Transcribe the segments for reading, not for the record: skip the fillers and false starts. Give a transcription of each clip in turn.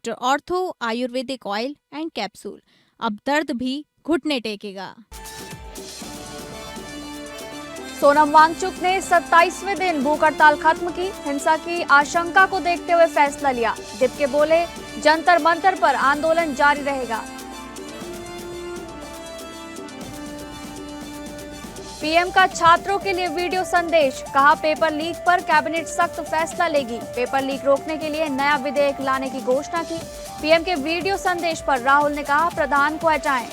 Doctor ortho Ayurvedic oil and capsule, अब दर्द भी घुटने टेकेगा। सोनम वांगचुक ने 27वें दिन भूख हड़ताल खत्म की। हिंसा की आशंका को देखते हुए फैसला लिया। दीपके बोले, जंतर मंतर पर आंदोलन जारी रहेगा। पीएम का छात्रों के लिए वीडियो संदेश, कहा पेपर लीक पर कैबिनेट सख्त फैसला लेगी। पेपर लीक रोकने के लिए नया विधेयक लाने की घोषणा की। पीएम के वीडियो संदेश पर राहुल ने कहा, प्रधान को हटाएं।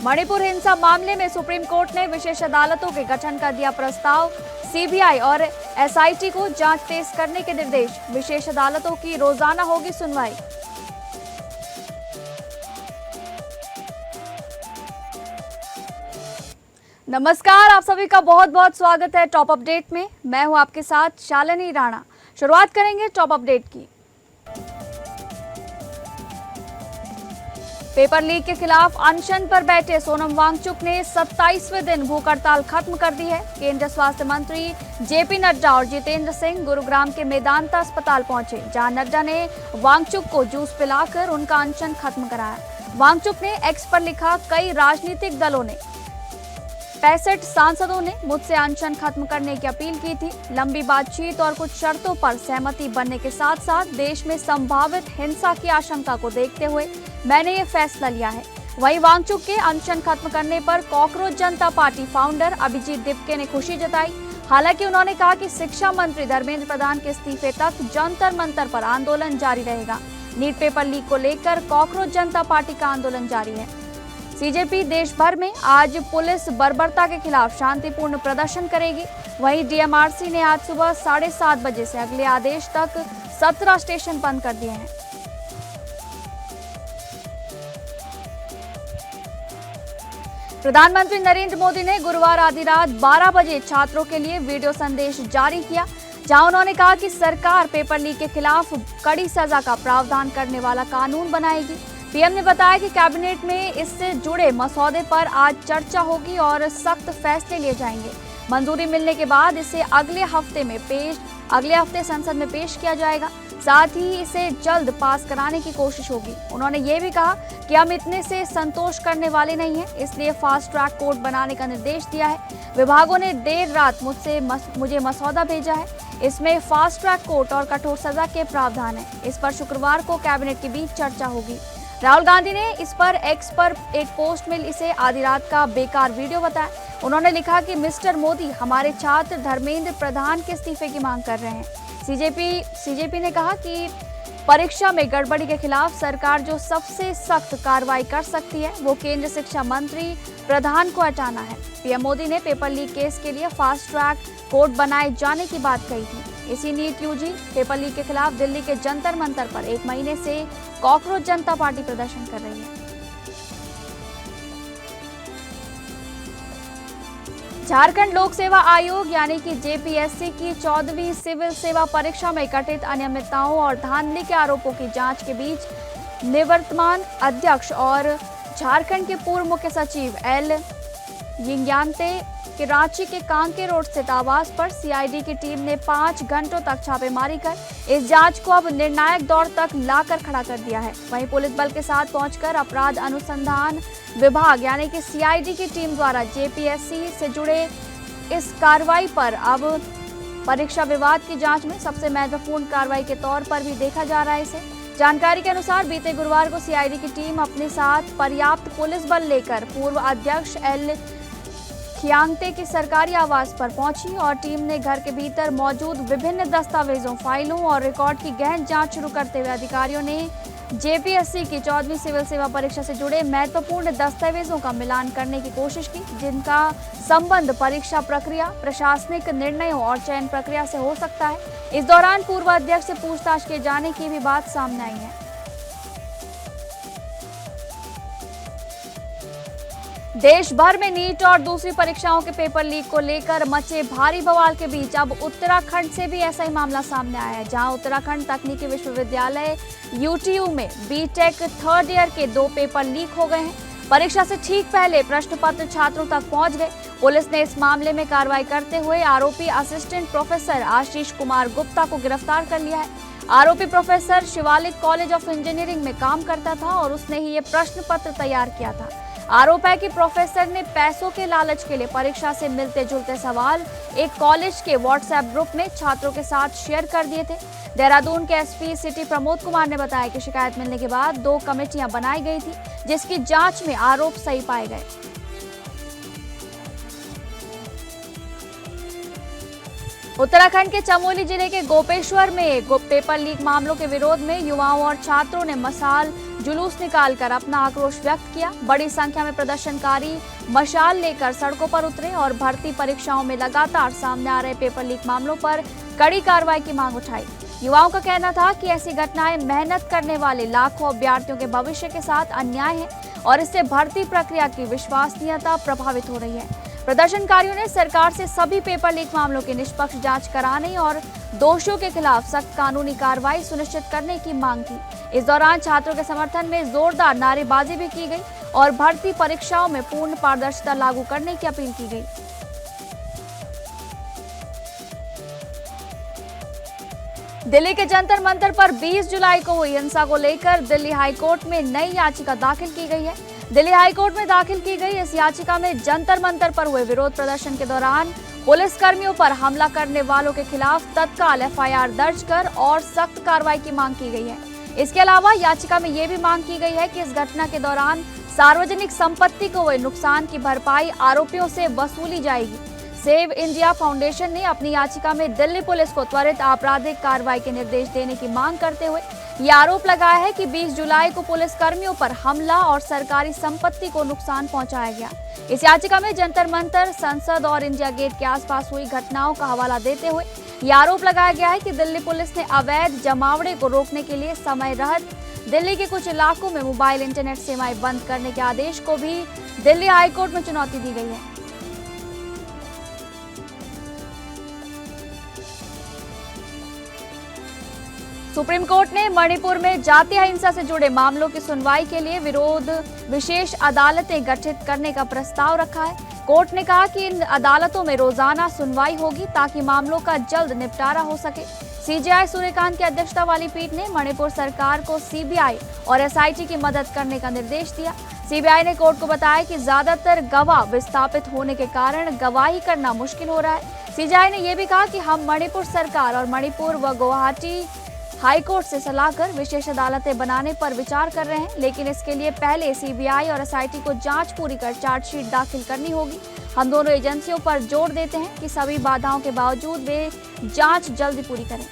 मणिपुर हिंसा मामले में सुप्रीम कोर्ट ने विशेष अदालतों के गठन का दिया प्रस्ताव। सीबीआई और एसआईटी को जांच तेज करने के निर्देश। विशेष अदालतों की रोजाना होगी सुनवाई। नमस्कार, आप सभी का बहुत बहुत स्वागत है टॉप अपडेट में। मैं हूं आपके साथ शालिनी राणा। शुरुआत करेंगे टॉप अपडेट की। पेपर लीक के खिलाफ अनशन पर बैठे सोनम वांगचुक ने 27वें दिन भूख हड़ताल खत्म कर दी है। केंद्रीय स्वास्थ्य मंत्री जेपी नड्डा और जितेंद्र सिंह गुरुग्राम के मेदांता अस्पताल पहुंचे, जहां नड्डा ने वांगचुक को जूस पिलाकर उनका अनशन खत्म कराया। वांगचुक ने एक्स पर लिखा, कई राजनीतिक दलों ने 65 सांसदों ने मुझसे अनशन खत्म करने की अपील की थी। लंबी बातचीत और कुछ शर्तों पर सहमति बनने के साथ साथ देश में संभावित हिंसा की आशंका को देखते हुए मैंने ये फैसला लिया है। वहीं वांगचुक के अनशन खत्म करने पर कॉकरोच जनता पार्टी फाउंडर अभिजीत दीपके ने खुशी जताई। हालांकि उन्होंने कहा कि शिक्षा मंत्री धर्मेंद्र प्रधान के इस्तीफे तक जंतर मंतर पर आंदोलन जारी रहेगा। नीट पेपर लीक को लेकर कॉकरोच जनता पार्टी का आंदोलन जारी है। सीजेपी देश भर में आज पुलिस बर्बरता के खिलाफ शांतिपूर्ण प्रदर्शन करेगी। वहीं डीएमआरसी ने आज सुबह 7:30 बजे से अगले आदेश तक 17 स्टेशन बंद कर दिए हैं। प्रधानमंत्री नरेंद्र मोदी ने गुरुवार आधी रात 12 बजे छात्रों के लिए वीडियो संदेश जारी किया, जहां उन्होंने कहा कि सरकार पेपर लीक के खिलाफ कड़ी सजा का प्रावधान करने वाला कानून बनाएगी। पीएम ने बताया कि कैबिनेट में इससे जुड़े मसौदे पर आज चर्चा होगी और सख्त फैसले लिए जाएंगे। मंजूरी मिलने के बाद इसे अगले हफ्ते संसद में पेश किया जाएगा। साथ ही इसे जल्द पास कराने की कोशिश होगी। उन्होंने ये भी कहा कि हम इतने से संतोष करने वाले नहीं हैं, इसलिए फास्ट ट्रैक कोर्ट बनाने का निर्देश दिया है। विभागों ने देर रात मुझे मसौदा भेजा है। इसमें फास्ट ट्रैक कोर्ट और कठोर सजा के प्रावधान है। इस पर शुक्रवार को कैबिनेट के बीच चर्चा होगी। राहुल गांधी ने इस पर एक्स पर एक पोस्ट में इसे आधी रात का बेकार वीडियो बताया। उन्होंने लिखा कि मिस्टर मोदी हमारे छात्र धर्मेंद्र प्रधान के इस्तीफे की मांग कर रहे हैं। सीजेपी ने कहा कि परीक्षा में गड़बड़ी के खिलाफ सरकार जो सबसे सख्त कार्रवाई कर सकती है वो केंद्रीय शिक्षा मंत्री प्रधान को हटाना है। पीएम मोदी ने पेपर लीक केस के लिए फास्ट ट्रैक कोर्ट बनाए जाने की बात कही थी। इसी नीट यूजी पेपर लीक के खिलाफ दिल्ली के जंतर मंतर पर 1 महीने से कॉकरोच जनता पार्टी प्रदर्शन कर रही है। झारखंड लोक सेवा आयोग यानी कि जेपीएससी की 14वीं सिविल सेवा परीक्षा में कथित अनियमितताओं और धांधली के आरोपों की जांच के बीच निवर्तमान अध्यक्ष और झारखंड के पूर्व मुख्य सचिव एल यिंग्यांते के रांची के कांके रोड स्थित आवास पर सीआईडी की टीम ने 5 घंटों तक छापेमारी कर इस जांच को अब निर्णायक दौर तक लाकर खड़ा कर दिया है। वहीं पुलिस बल के साथ पहुंचकर अपराध अनुसंधान विभाग यानी कि सीआईडी की टीम द्वारा जेपीएससी से जुड़े इस कार्रवाई पर अब परीक्षा विवाद की जांच में सबसे महत्वपूर्ण कार्रवाई के तौर पर भी देखा जा रहा है इसे। जानकारी के अनुसार बीते गुरुवार को सीआईडी की टीम अपने साथ पर्याप्त पुलिस बल लेकर पूर्व अध्यक्ष एल खियांगते के सरकारी आवास पर पहुंची और टीम ने घर के भीतर मौजूद विभिन्न दस्तावेजों, फाइलों और रिकॉर्ड की गहन जांच शुरू करते हुए अधिकारियों ने जेपीएससी की 14वीं सिविल सेवा परीक्षा से जुड़े महत्वपूर्ण दस्तावेजों का मिलान करने की कोशिश की, जिनका संबंध परीक्षा प्रक्रिया, प्रशासनिक निर्णयों और चयन प्रक्रिया से हो सकता है। इस दौरान पूर्व अध्यक्ष से पूछताछ किए जाने की भी बात सामने आई है। देश भर में नीट और दूसरी परीक्षाओं के पेपर लीक को लेकर मचे भारी बवाल के बीच अब उत्तराखंड से भी ऐसा ही मामला सामने आया है, जहां उत्तराखंड तकनीकी विश्वविद्यालय यूटीयू में बीटेक 3rd ईयर के 2 पेपर लीक हो गए हैं। परीक्षा से ठीक पहले प्रश्न पत्र छात्रों तक पहुंच गए। पुलिस ने इस मामले में कार्रवाई करते हुए आरोपी असिस्टेंट प्रोफेसर आशीष कुमार गुप्ता को गिरफ्तार कर लिया है। आरोपी professor Shivalik college of engineering में काम करता था और उसने ही ये प्रश्न पत्र तैयार किया था। आरोप है कि प्रोफेसर ने पैसों के लालच के लिए परीक्षा से मिलते जुलते सवाल एक कॉलेज के व्हाट्सएप ग्रुप में छात्रों के साथ शेयर कर दिए थे। देहरादून के एसपी सिटी प्रमोद कुमार ने बताया कि शिकायत मिलने के बाद 2 कमेटियां बनाई गई थी, जिसकी जांच में आरोप सही पाए गए। उत्तराखंड के चमोली जिले के गोपेश्वर में पेपर लीक मामलों के विरोध में युवाओं और छात्रों ने मशाल जुलूस निकालकर अपना आक्रोश व्यक्त किया। बड़ी संख्या में प्रदर्शनकारी मशाल लेकर सड़कों पर उतरे और भर्ती परीक्षाओं में लगातार सामने आ रहे पेपर लीक मामलों पर कड़ी कार्रवाई की मांग उठाई। युवाओं का कहना था कि ऐसी घटनाएं मेहनत करने वाले लाखों अभ्यर्थियों के भविष्य के साथ अन्याय है और इससे भर्ती प्रक्रिया की विश्वसनीयता प्रभावित हो रही है। प्रदर्शनकारियों ने सरकार से सभी पेपर लीक मामलों की निष्पक्ष जांच कराने और दोषियों के खिलाफ सख्त कानूनी कार्रवाई सुनिश्चित करने की मांग की। इस दौरान छात्रों के समर्थन में जोरदार नारेबाजी भी की गई और भर्ती परीक्षाओं में पूर्ण पारदर्शिता लागू करने की अपील की गई। दिल्ली के जंतर मंतर पर 20 जुलाई को हुई हिंसा को लेकर दिल्ली हाईकोर्ट में नई याचिका दाखिल की गई है। दिल्ली हाईकोर्ट में दाखिल की गई इस याचिका में जंतर मंतर पर हुए विरोध प्रदर्शन के दौरान पुलिस कर्मियों पर हमला करने वालों के खिलाफ तत्काल एफआईआर दर्ज कर और सख्त कार्रवाई की मांग की गई है। इसके अलावा याचिका में ये भी मांग की गई है कि इस घटना के दौरान सार्वजनिक संपत्ति को हुए नुकसान की भरपाई आरोपियों से वसूली जाएगी। सेव इंडिया फाउंडेशन ने अपनी याचिका में दिल्ली पुलिस को त्वरित आपराधिक कार्रवाई के निर्देश देने की मांग करते हुए ये आरोप लगाया है कि 20 जुलाई को पुलिस कर्मियों पर हमला और सरकारी संपत्ति को नुकसान पहुंचाया गया। इस याचिका में जंतर मंतर, संसद और इंडिया गेट के आसपास हुई घटनाओं का हवाला देते हुए ये आरोप लगाया गया है कि दिल्ली पुलिस ने अवैध जमावड़े को रोकने के लिए समय रहत दिल्ली के कुछ इलाकों में मोबाइल इंटरनेट सेवाएं बंद करने के आदेश को भी दिल्ली हाईकोर्ट में चुनौती दी गई है। सुप्रीम कोर्ट ने मणिपुर में जातीय हिंसा से जुड़े मामलों की सुनवाई के लिए विशेष अदालतें गठित करने का प्रस्ताव रखा है। कोर्ट ने कहा कि इन अदालतों में रोजाना सुनवाई होगी ताकि मामलों का जल्द निपटारा हो सके। सीजेआई सूर्यकांत की अध्यक्षता वाली पीठ ने मणिपुर सरकार को सीबीआई और एसआईटी की मदद करने का निर्देश दिया। सीबीआई ने कोर्ट को बताया कि ज्यादातर गवाह विस्थापित होने के कारण गवाही करना मुश्किल हो रहा है। सीजेआई ने यह भी कहा कि हम मणिपुर सरकार और मणिपुर व गुवाहाटी हाईकोर्ट से सलाह कर विशेष अदालतें बनाने पर विचार कर रहे हैं, लेकिन इसके लिए पहले सीबीआई और एसआईटी को जांच पूरी कर चार्जशीट दाखिल करनी होगी। हम दोनों एजेंसियों पर जोर देते हैं कि सभी बाधाओं के बावजूद वे जांच जल्दी पूरी करें।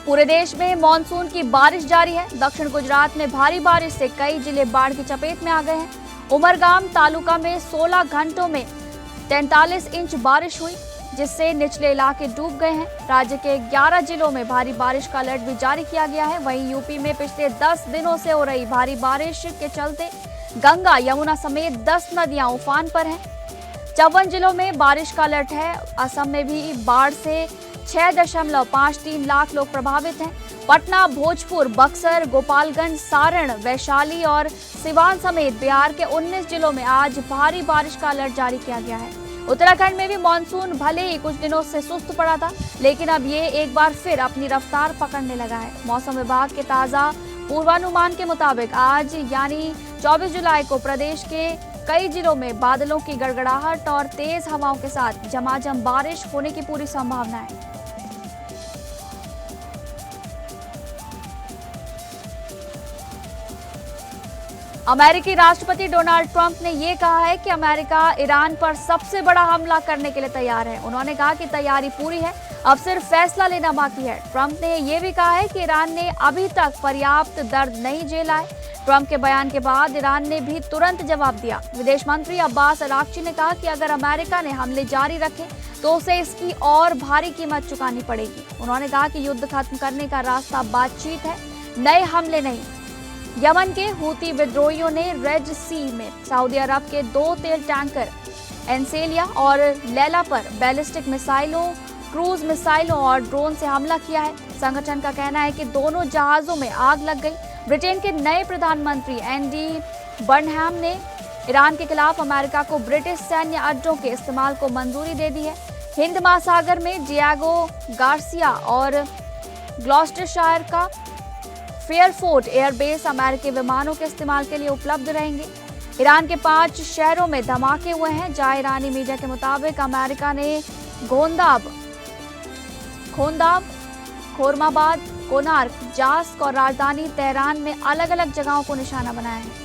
पूरे देश में मानसून की बारिश जारी है। दक्षिण गुजरात में भारी बारिश से कई जिले बाढ़ की चपेट में आ गए हैं। उमरगाम तालुका में 16 घंटों में 43 इंच बारिश हुई, जिससे निचले इलाके डूब गए हैं। राज्य के 11 जिलों में भारी बारिश का अलर्ट भी जारी किया गया है। वहीं यूपी में पिछले 10 दिनों से हो रही भारी बारिश के चलते गंगा, यमुना समेत 10 नदियां उफान पर हैं। 54 जिलों में बारिश का अलर्ट है। असम में भी बाढ़ से 6.53 लाख लोग प्रभावित हैं। पटना, भोजपुर, बक्सर, गोपालगंज, सारण, वैशाली और सिवान समेत बिहार के 19 जिलों में आज भारी बारिश का अलर्ट जारी किया गया है। उत्तराखंड में भी मानसून भले ही कुछ दिनों से सुस्त पड़ा था, लेकिन अब ये एक बार फिर अपनी रफ्तार पकड़ने लगा है। मौसम विभाग के ताजा पूर्वानुमान के मुताबिक आज यानी 24 जुलाई को प्रदेश के कई जिलों में बादलों की गड़गड़ाहट और तेज हवाओं के साथ झमाझम बारिश होने की पूरी संभावना है। अमेरिकी राष्ट्रपति डोनाल्ड ट्रंप ने ये कहा है कि अमेरिका ईरान पर सबसे बड़ा हमला करने के लिए तैयार है। उन्होंने कहा कि तैयारी पूरी है, अब सिर्फ फैसला लेना बाकी है। ट्रंप ने ये भी कहा है कि ईरान ने अभी तक पर्याप्त दर्द नहीं झेला है। ट्रंप के बयान के बाद ईरान ने भी तुरंत जवाब दिया। विदेश मंत्री अब्बास अराक्ची ने कहा कि अगर अमेरिका ने हमले जारी रखे तो उसे इसकी और भारी कीमत चुकानी पड़ेगी। उन्होंने कहा कि युद्ध खत्म करने का रास्ता बातचीत है, नए हमले नहीं। यमन के हूती विद्रोहियों ने रेड सी में सऊदी अरब के 2 तेल टैंकर एंसेलिया और लैला पर बैलिस्टिक मिसाइलों क्रूज मिसाइलों और ड्रोन से हमला किया है। संगठन का कहना है कि दोनों जहाजों में आग लग गई। ब्रिटेन के नए प्रधानमंत्री एंडी बर्नहैम ने ईरान के खिलाफ अमेरिका को ब्रिटिश सैन्य अड्डों के इस्तेमाल को मंजूरी दे दी है। हिंद महासागर में डिएगो गार्सिया और ग्लॉस्टरशायर का फेयरफोर्ट एयरबेस अमेरिकी विमानों के इस्तेमाल के लिए उपलब्ध रहेंगे। ईरान के 5 शहरों में धमाके हुए हैं, जहां ईरानी मीडिया के मुताबिक अमेरिका ने खोंदाब, खोरमाबाद, कोनार्क, जास्क और राजधानी तेहरान में अलग अलग जगहों को निशाना बनाया है।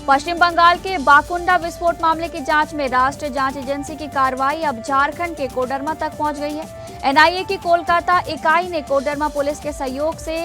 पश्चिम बंगाल के बाकुंडा विस्फोट मामले की जांच में राष्ट्रीय जांच एजेंसी की कार्रवाई अब झारखंड के कोडरमा तक पहुंच गई है। एनआईए की कोलकाता इकाई ने कोडरमा पुलिस के सहयोग से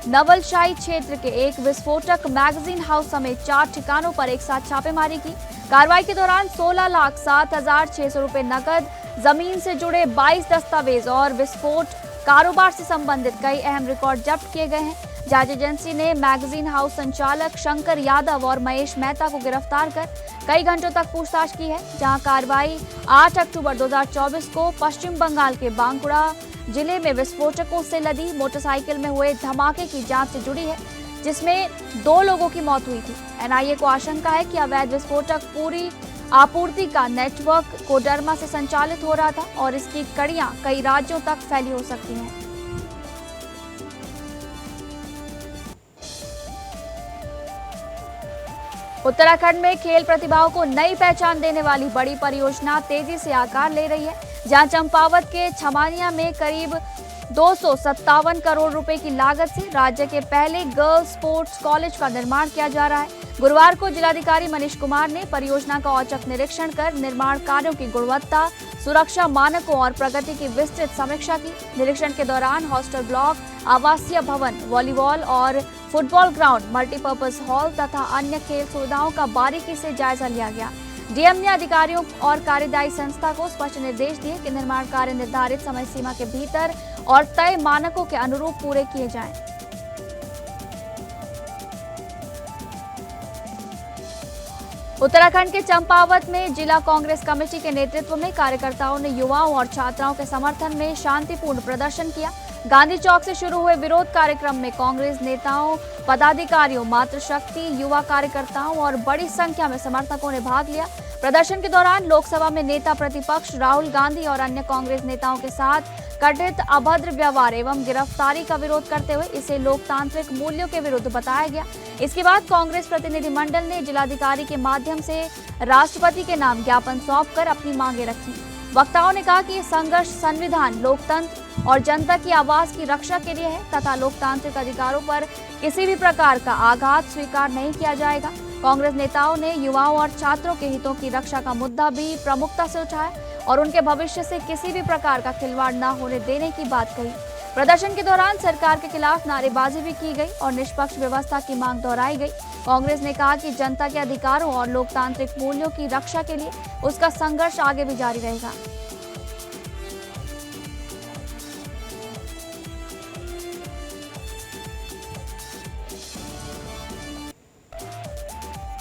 नवलशाही क्षेत्र के एक विस्फोटक मैगजीन हाउस समेत 4 ठिकानों पर एक साथ छापेमारी की। कार्रवाई के दौरान 16,07,600 रुपए नकद, जमीन से जुड़े 22 दस्तावेज और विस्फोट कारोबार से संबंधित कई अहम रिकॉर्ड जब्त किए गए हैं। जांच एजेंसी ने मैगजीन हाउस संचालक शंकर यादव और महेश मेहता को गिरफ्तार कर कई घंटों तक पूछताछ की है। जहां कार्रवाई 8 अक्टूबर 2024 को पश्चिम बंगाल के बांकुड़ा जिले में विस्फोटकों से लदी मोटरसाइकिल में हुए धमाके की जांच से जुड़ी है, जिसमें 2 लोगों की मौत हुई थी। एनआईए को आशंका है कि अवैध विस्फोटक पूरी आपूर्ति का नेटवर्क कोडरमा से संचालित हो रहा था और इसकी कड़ियां कई राज्यों तक फैली हो सकती हैं। उत्तराखंड में खेल प्रतिभाओं को नई पहचान देने वाली बड़ी परियोजना तेजी से आकार ले रही है, जहां चंपावत के छमानिया में करीब 257 करोड़ रुपए की लागत से राज्य के पहले गर्ल्स स्पोर्ट्स कॉलेज का निर्माण किया जा रहा है। गुरुवार को जिलाधिकारी मनीष कुमार ने परियोजना का औचक निरीक्षण कर निर्माण कार्यों की गुणवत्ता, सुरक्षा मानकों और प्रगति की विस्तृत समीक्षा की। निरीक्षण के दौरान हॉस्टल ब्लॉक, आवासीय भवन, वॉलीबॉल और फुटबॉल ग्राउंड, मल्टीपर्पज हॉल तथा अन्य खेल सुविधाओं का बारीकी से जायजा लिया गया। डीएम ने अधिकारियों और कार्यदायी संस्था को स्पष्ट निर्देश दिए कि निर्माण कार्य निर्धारित समय सीमा के भीतर और तय मानकों के अनुरूप पूरे किए जाएं। उत्तराखंड के चंपावत में जिला कांग्रेस कमेटी के नेतृत्व में कार्यकर्ताओं ने युवाओं और छात्राओं के समर्थन में शांतिपूर्ण प्रदर्शन किया। गांधी चौक से शुरू हुए विरोध कार्यक्रम में कांग्रेस नेताओं, पदाधिकारियों, मातृशक्ति, युवा कार्यकर्ताओं और बड़ी संख्या में समर्थकों ने भाग लिया। प्रदर्शन के दौरान लोकसभा में नेता प्रतिपक्ष राहुल गांधी और अन्य कांग्रेस नेताओं के साथ कथित अभद्र व्यवहार एवं गिरफ्तारी का विरोध करते हुए इसे लोकतांत्रिक मूल्यों के विरुद्ध बताया गया। इसके बाद कांग्रेस प्रतिनिधिमंडल ने जिलाधिकारी के माध्यम से राष्ट्रपति के नाम ज्ञापन सौंपकर अपनी मांगे रखी। वक्ताओं ने कहा कि ये संघर्ष संविधान, लोकतंत्र और जनता की आवाज की रक्षा के लिए है तथा लोकतांत्रिक अधिकारों पर किसी भी प्रकार का आघात स्वीकार नहीं किया जाएगा। कांग्रेस नेताओं ने युवाओं और छात्रों के हितों की रक्षा का मुद्दा भी प्रमुखता से उठाया और उनके भविष्य से किसी भी प्रकार का खिलवाड़ न होने देने की बात कही। प्रदर्शन के दौरान सरकार के खिलाफ नारेबाजी भी की गई और निष्पक्ष व्यवस्था की मांग दोहराई गई। कांग्रेस ने कहा कि जनता के अधिकारों और लोकतांत्रिक मूल्यों की रक्षा के लिए उसका संघर्ष आगे भी जारी रहेगा।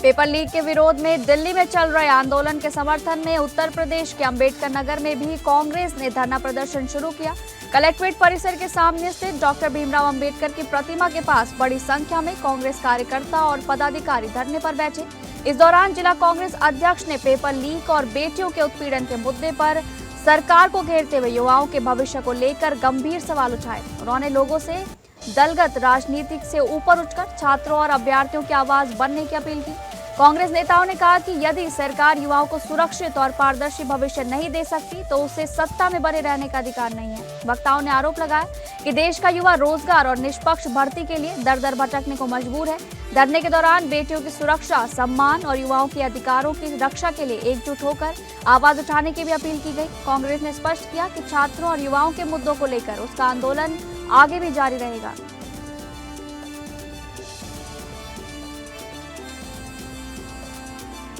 पेपर लीक के विरोध में दिल्ली में चल रहे आंदोलन के समर्थन में उत्तर प्रदेश के अंबेडकर नगर में भी कांग्रेस ने धरना प्रदर्शन शुरू किया। कलेक्ट्रेट परिसर के सामने स्थित डॉक्टर भीमराव अंबेडकर की प्रतिमा के पास बड़ी संख्या में कांग्रेस कार्यकर्ता और पदाधिकारी धरने पर बैठे। इस दौरान जिला कांग्रेस अध्यक्ष ने पेपर लीक और बेटियों के उत्पीड़न के मुद्दे पर सरकार को घेरते हुए युवाओं के भविष्य को लेकर गंभीर सवाल उठाए। उन्होंने लोगों से दलगत राजनीति से ऊपर उठकर छात्रों और अभ्यर्थियों की आवाज बनने की अपील की। कांग्रेस नेताओं ने कहा कि यदि सरकार युवाओं को सुरक्षित और पारदर्शी भविष्य नहीं दे सकती तो उसे सत्ता में बने रहने का अधिकार नहीं है। वक्ताओं ने आरोप लगाया कि देश का युवा रोजगार और निष्पक्ष भर्ती के लिए दर दर भटकने को मजबूर है। धरने के दौरान बेटियों की सुरक्षा, सम्मान और युवाओं के अधिकारों की रक्षा के लिए एकजुट होकर आवाज उठाने की भी अपील की गई। कांग्रेस ने स्पष्ट किया कि छात्रों और युवाओं के मुद्दों को लेकर उसका आंदोलन आगे भी जारी रहेगा।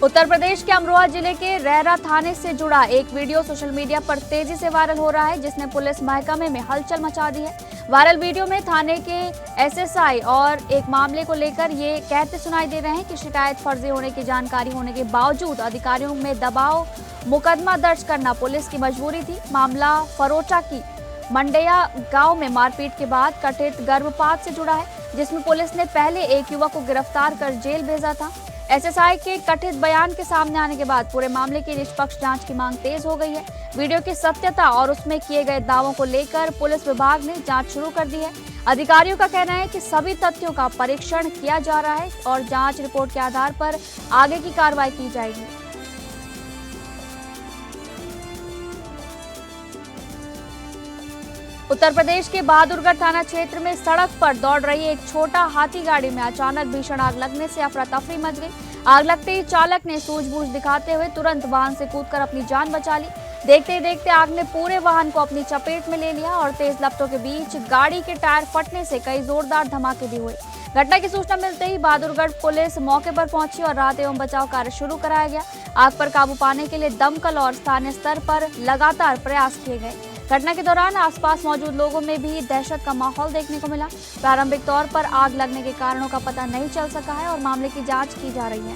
उत्तर प्रदेश के अमरोहा जिले के रहरा थाने से जुड़ा एक वीडियो सोशल मीडिया पर तेजी से वायरल हो रहा है, जिसने पुलिस महकमे में हलचल मचा दी है। वायरल वीडियो में थाने के एसएसआई और एक मामले को लेकर ये कहते सुनाई दे रहे हैं कि शिकायत फर्जी होने की जानकारी होने के बावजूद अधिकारियों में दबाव मुकदमा दर्ज करना पुलिस की मजबूरी थी। मामला फरोटा की मंडेया गांव में मारपीट के बाद कथित गर्भपात से जुड़ा है, जिसमें पुलिस ने पहले एक युवक को गिरफ्तार कर जेल भेजा था। एसएसआई के कथित बयान के सामने आने के बाद पूरे मामले की निष्पक्ष जांच की मांग तेज हो गई है। वीडियो की सत्यता और उसमें किए गए दावों को लेकर पुलिस विभाग ने जांच शुरू कर दी है। अधिकारियों का कहना है कि सभी तथ्यों का परीक्षण किया जा रहा है और जांच रिपोर्ट के आधार पर आगे की कार्रवाई की जाएगी। उत्तर प्रदेश के बहादुरगढ़ थाना क्षेत्र में सड़क पर दौड़ रही एक छोटा हाथी गाड़ी में अचानक भीषण आग लगने से अफरा तफरी मच गई। आग लगते ही चालक ने सूझबूझ दिखाते हुए तुरंत वाहन से कूदकर अपनी जान बचा ली। देखते ही देखते आग ने पूरे वाहन को अपनी चपेट में ले लिया और तेज लपटों के बीच गाड़ी के टायर फटने से कई जोरदार धमाके भी हुए। घटना की सूचना मिलते ही बहादुरगढ़ पुलिस मौके पर पहुंची और राहत एवं बचाव कार्य शुरू कराया गया। आग पर काबू पाने के लिए दमकल और स्थानीय स्तर पर लगातार प्रयास किए गए। घटना के दौरान आसपास मौजूद लोगों में भी दहशत का माहौल देखने को मिला। प्रारंभिक तौर पर आग लगने के कारणों का पता नहीं चल सका है और मामले की जांच की जा रही है।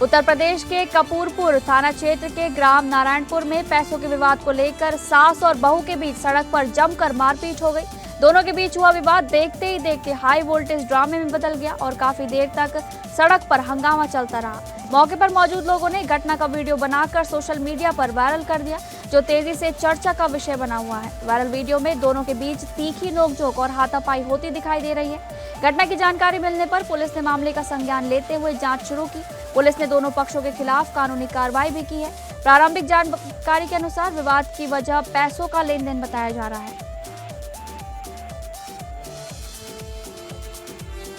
उत्तर प्रदेश के कपूरपुर थाना क्षेत्र के ग्राम नारायणपुर में पैसों के विवाद को लेकर सास और बहू के बीच सड़क पर जमकर मारपीट हो गई। दोनों के बीच हुआ विवाद देखते ही देखते हाई वोल्टेज ड्रामे में बदल गया और काफी देर तक सड़क पर हंगामा चलता रहा। मौके पर मौजूद लोगों ने घटना का वीडियो बनाकर सोशल मीडिया पर वायरल कर दिया, जो तेजी से चर्चा का विषय बना हुआ है। वायरल वीडियो में दोनों के बीच तीखी नोकझोंक और हाथापाई होती दिखाई दे रही है। घटना की जानकारी मिलने पर पुलिस ने मामले का संज्ञान लेते हुए जांच शुरू की। पुलिस ने दोनों पक्षों के खिलाफ कानूनी कार्रवाई भी की है। प्रारंभिक जानकारी के अनुसार विवाद की वजह पैसों का लेन देन बताया जा रहा है।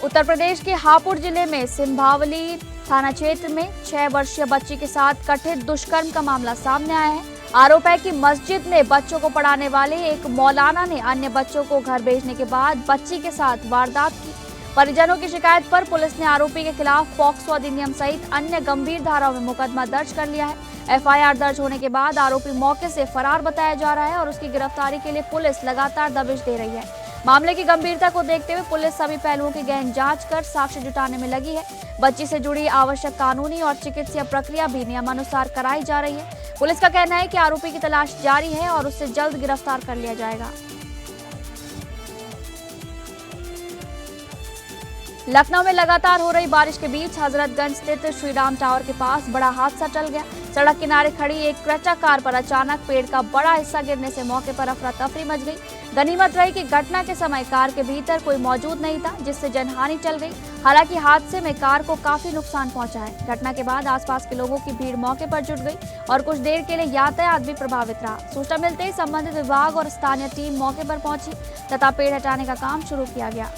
उत्तर प्रदेश के हापुड़ जिले में सिंभावली थाना क्षेत्र में 6 वर्षीय बच्ची के साथ कथित दुष्कर्म का मामला सामने आया है। आरोप है कि मस्जिद में बच्चों को पढ़ाने वाले एक मौलाना ने अन्य बच्चों को घर भेजने के बाद बच्ची के साथ वारदात की। परिजनों की शिकायत पर पुलिस ने आरोपी के खिलाफ पॉक्सो अधिनियम सहित अन्य गंभीर धाराओं में मुकदमा दर्ज कर लिया है। एफआईआर दर्ज होने के बाद आरोपी मौके से फरार बताया जा रहा है और उसकी गिरफ्तारी के लिए पुलिस लगातार दबिश दे रही है। मामले की गंभीरता को देखते हुए पुलिस सभी पहलुओं की गहन जांच कर साक्ष्य जुटाने में लगी है। बच्ची से जुड़ी आवश्यक कानूनी और चिकित्सीय प्रक्रिया भी नियमानुसार कराई जा रही है। पुलिस का कहना है कि आरोपी की तलाश जारी है और उसे जल्द गिरफ्तार कर लिया जाएगा। लखनऊ में लगातार हो रही बारिश के बीच हजरतगंज स्थित श्रीराम टावर के पास बड़ा हादसा टल गया। सड़क किनारे खड़ी एक क्रेटा कार पर अचानक पेड़ का बड़ा हिस्सा गिरने से मौके पर अफरा तफरी मच गई। गनीमत रही कि घटना के समय कार के भीतर कोई मौजूद नहीं था, जिससे जनहानि टल गई। हालांकि हादसे में कार को काफी नुकसान पहुंचा है। घटना के बाद आसपास के लोगों की भीड़ मौके पर जुट गई और कुछ देर के लिए यातायात भी प्रभावित रहा। सूचना मिलते ही संबंधित विभाग और स्थानीय टीम मौके पर पहुंची तथा पेड़ हटाने का काम शुरू किया गया।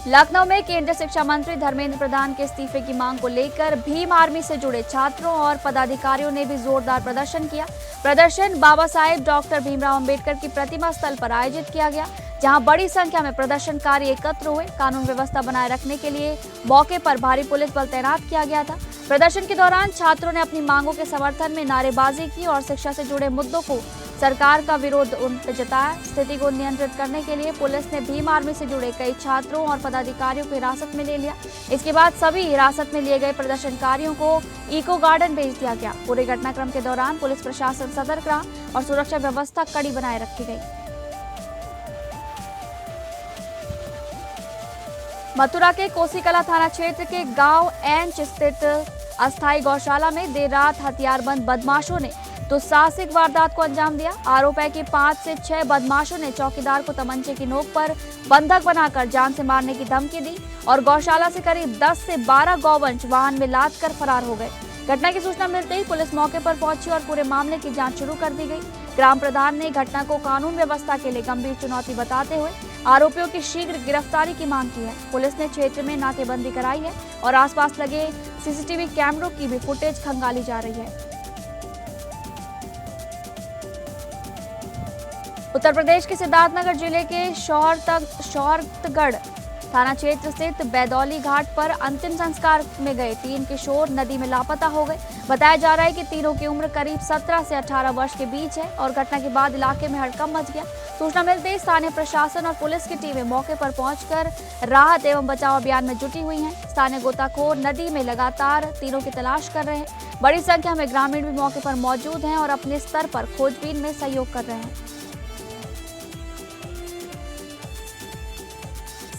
लखनऊ में केंद्रीय शिक्षा मंत्री धर्मेंद्र प्रधान के इस्तीफे की मांग को लेकर भीम आर्मी से जुड़े छात्रों और पदाधिकारियों ने भी जोरदार प्रदर्शन किया। प्रदर्शन बाबा साहेब डॉक्टर भीमराव अंबेडकर की प्रतिमा स्थल पर आयोजित किया गया, जहां बड़ी संख्या में प्रदर्शनकारी एकत्र हुए। कानून व्यवस्था बनाए रखने के लिए मौके पर भारी पुलिस बल तैनात किया गया था। प्रदर्शन के दौरान छात्रों ने अपनी मांगों के समर्थन में नारेबाजी की और शिक्षा से जुड़े मुद्दों को सरकार का विरोध उन पर जताया। स्थिति को नियंत्रित करने के लिए पुलिस ने भीम आर्मी से जुड़े कई छात्रों और पदाधिकारियों को हिरासत में ले लिया। इसके बाद सभी हिरासत में लिए गए प्रदर्शनकारियों को इको गार्डन भेज दिया गया। पूरे घटनाक्रम के दौरान पुलिस प्रशासन सतर्क रहा और सुरक्षा व्यवस्था कड़ी बनाए रखी गई। मथुरा के कोसीकला थाना क्षेत्र के गांव एंच स्थित अस्थायी गौशाला में देर रात हथियारबंद बदमाशों ने दुस्साहसिक वारदात को अंजाम दिया। आरोप है कि 5 से 6 बदमाशों ने चौकीदार को तमंचे की नोक पर बंधक बनाकर जान से मारने की धमकी दी और गौशाला से करीब 10 से 12 गौवंश वाहन में लाद कर फरार हो गए। घटना की सूचना मिलते ही पुलिस मौके पर पहुंची और पूरे मामले की जांच शुरू कर दी गई। ग्राम प्रधान ने घटना को कानून व्यवस्था के लिए गंभीर चुनौती बताते हुए आरोपियों की शीघ्र गिरफ्तारी की मांग की है। पुलिस ने क्षेत्र में नाकेबंदी कराई है और आसपास लगे सीसीटीवी कैमरों की भी फुटेज खंगाली जा रही है। उत्तर प्रदेश के सिद्धार्थनगर जिले के शौहरतगढ़ थाना क्षेत्र स्थित बैदौली घाट पर अंतिम संस्कार में गए 3 किशोर नदी में लापता हो गए। बताया जा रहा है कि तीनों की उम्र करीब 17 से 18 वर्ष के बीच है और घटना के बाद इलाके में हड़कंप मच गया। सूचना मिलते ही स्थानीय प्रशासन और पुलिस की टीमें मौके पर पहुंचकर राहत एवं बचाव अभियान में जुटी हुई हैं। स्थानीय गोताखोर नदी में लगातार तीनों की तलाश कर रहे हैं। बड़ी संख्या में ग्रामीण भी मौके पर मौजूद हैं और अपने स्तर पर खोजबीन में सहयोग कर रहे हैं।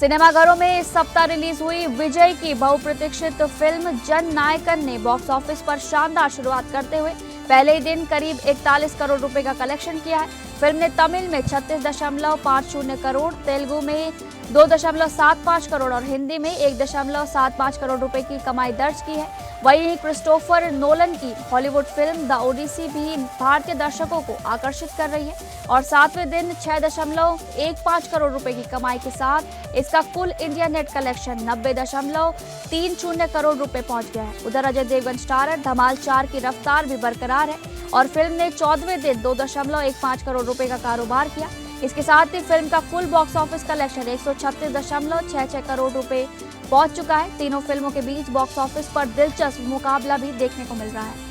सिनेमाघरों में इस सप्ताह रिलीज हुई विजय की बहुप्रतीक्षित फिल्म जन नायकन ने बॉक्स ऑफिस पर शानदार शुरुआत करते हुए पहले ही दिन करीब 41 करोड़ रुपए का कलेक्शन किया है। फिल्म ने तमिल में 36.50 करोड़, तेलुगु में 2.75 करोड़ और हिंदी में 1.75 करोड़ रुपए की कमाई दर्ज की है। वहीं क्रिस्टोफर नोलन की हॉलीवुड फिल्म द ओडिसी भी भारतीय दर्शकों को आकर्षित कर रही है और 7वें दिन 6.15 करोड़ रुपए की कमाई के साथ इसका कुल इंडिया नेट कलेक्शन 90.30 करोड़ रुपए पहुंच गया है। उधर अजय देवगन स्टारर धमाल 4 की रफ्तार भी बरकरार है और फिल्म ने 14वें दिन 2.15 करोड़ रुपए का कारोबार किया। इसके साथ ही फिल्म का कुल बॉक्स ऑफिस कलेक्शन 136.66 करोड़ रुपए पहुंच चुका है। तीनों फिल्मों के बीच बॉक्स ऑफिस पर दिलचस्प मुकाबला भी देखने को मिल रहा है।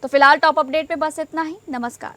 तो फिलहाल टॉप अपडेट पे बस इतना ही। नमस्कार।